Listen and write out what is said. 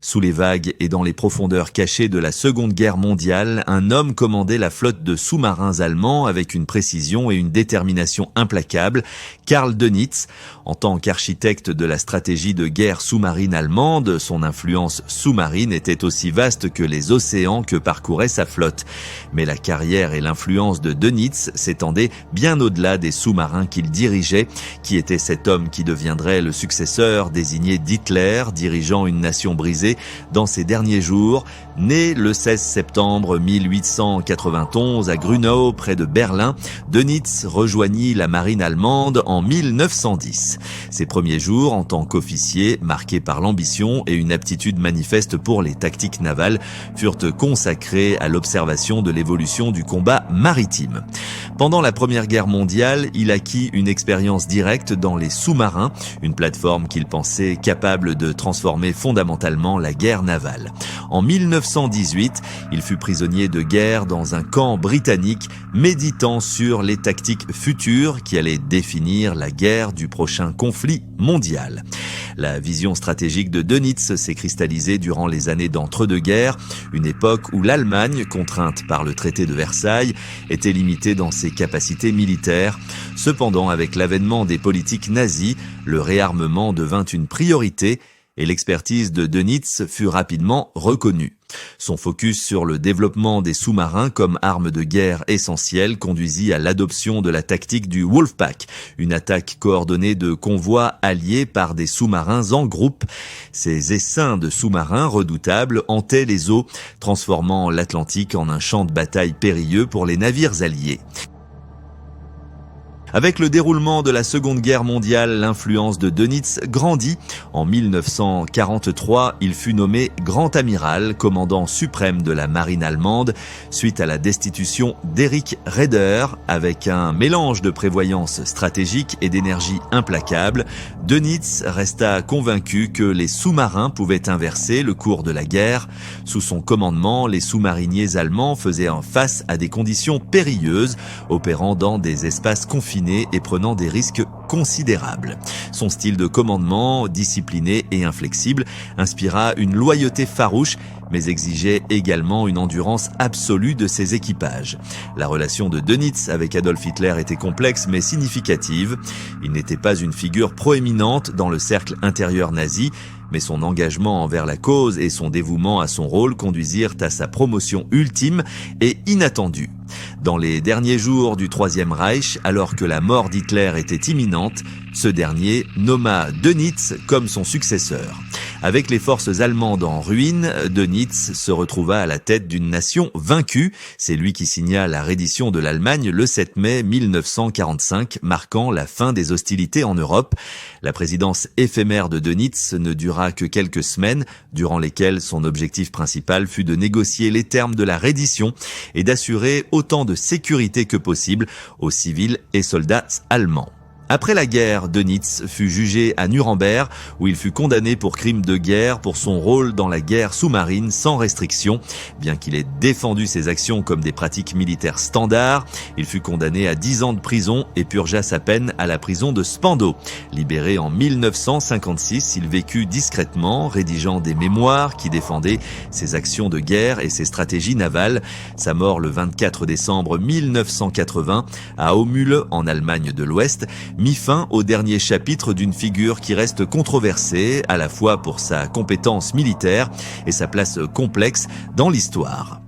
Sous les vagues et dans les profondeurs cachées de la Seconde Guerre mondiale, un homme commandait la flotte de sous-marins allemands avec une précision et une détermination implacables, Karl Dönitz. En tant qu'architecte de la stratégie de guerre sous-marine allemande, son influence sous-marine était aussi vaste que les océans que parcourait sa flotte. Mais la carrière et l'influence de Dönitz s'étendaient bien au-delà des sous-marins qu'il dirigeait. Qui était cet homme qui deviendrait le successeur désigné d'Hitler, dirigeant une nation brisée dans ses derniers jours? Né le 16 septembre 1891 à Grünau, près de Berlin, Dönitz rejoignit la marine allemande en 1910. Ses premiers jours en tant qu'officier, marqués par l'ambition et une aptitude manifeste pour les tactiques navales, furent consacrés à l'observation de l'évolution du combat maritime. Pendant la Première Guerre mondiale, il acquit une expérience directe dans les sous-marins, une plateforme qu'il pensait capable de transformer fondamentalement la guerre navale. En 1918, il fut prisonnier de guerre dans un camp britannique, méditant sur les tactiques futures qui allaient définir la guerre du prochain conflit mondial. La vision stratégique de Dönitz s'est cristallisée durant les années d'entre-deux-guerres, une époque où l'Allemagne, contrainte par le traité de Versailles, était limitée dans ses capacités militaires. Cependant, avec l'avènement des politiques nazies, le réarmement devint une priorité et l'expertise de Dönitz fut rapidement reconnue. Son focus sur le développement des sous-marins comme arme de guerre essentielle conduisit à l'adoption de la tactique du Wolfpack, une attaque coordonnée de convois alliés par des sous-marins en groupe. Ces essaims de sous-marins redoutables hantaient les eaux, transformant l'Atlantique en un champ de bataille périlleux pour les navires alliés. Avec le déroulement de la Seconde Guerre mondiale, l'influence de Dönitz grandit. En 1943, il fut nommé grand amiral, commandant suprême de la marine allemande, suite à la destitution d'Erich Raeder. Avec un mélange de prévoyance stratégique et d'énergie implacable, Dönitz resta convaincu que les sous-marins pouvaient inverser le cours de la guerre. Sous son commandement, les sous-mariniers allemands faisaient face à des conditions périlleuses, opérant dans des espaces confinés et prenant des risques considérables. Son style de commandement, discipliné et inflexible, inspira une loyauté farouche, mais exigeait également une endurance absolue de ses équipages. La relation de Dönitz avec Adolf Hitler était complexe mais significative. Il n'était pas une figure proéminente dans le cercle intérieur nazi, mais son engagement envers la cause et son dévouement à son rôle conduisirent à sa promotion ultime et inattendue. Dans les derniers jours du Troisième Reich, alors que la mort d'Hitler était imminente, ce dernier nomma Dönitz comme son successeur. Avec les forces allemandes en ruine, Dönitz se retrouva à la tête d'une nation vaincue. C'est lui qui signa la reddition de l'Allemagne le 7 mai 1945, marquant la fin des hostilités en Europe. La présidence éphémère de Dönitz ne dura que quelques semaines, durant lesquelles son objectif principal fut de négocier les termes de la reddition et d'assurer autant de sécurité que possible aux civils et soldats allemands. Après la guerre, Dönitz fut jugé à Nuremberg, où il fut condamné pour crimes de guerre pour son rôle dans la guerre sous-marine sans restriction. Bien qu'il ait défendu ses actions comme des pratiques militaires standards, il fut condamné à 10 ans de prison et purgea sa peine à la prison de Spandau. Libéré en 1956, il vécut discrètement, rédigeant des mémoires qui défendaient ses actions de guerre et ses stratégies navales. Sa mort le 24 décembre 1980 à Aumühle, en Allemagne de l'Ouest, mit fin au dernier chapitre d'une figure qui reste controversée, à la fois pour sa compétence militaire et sa place complexe dans l'histoire.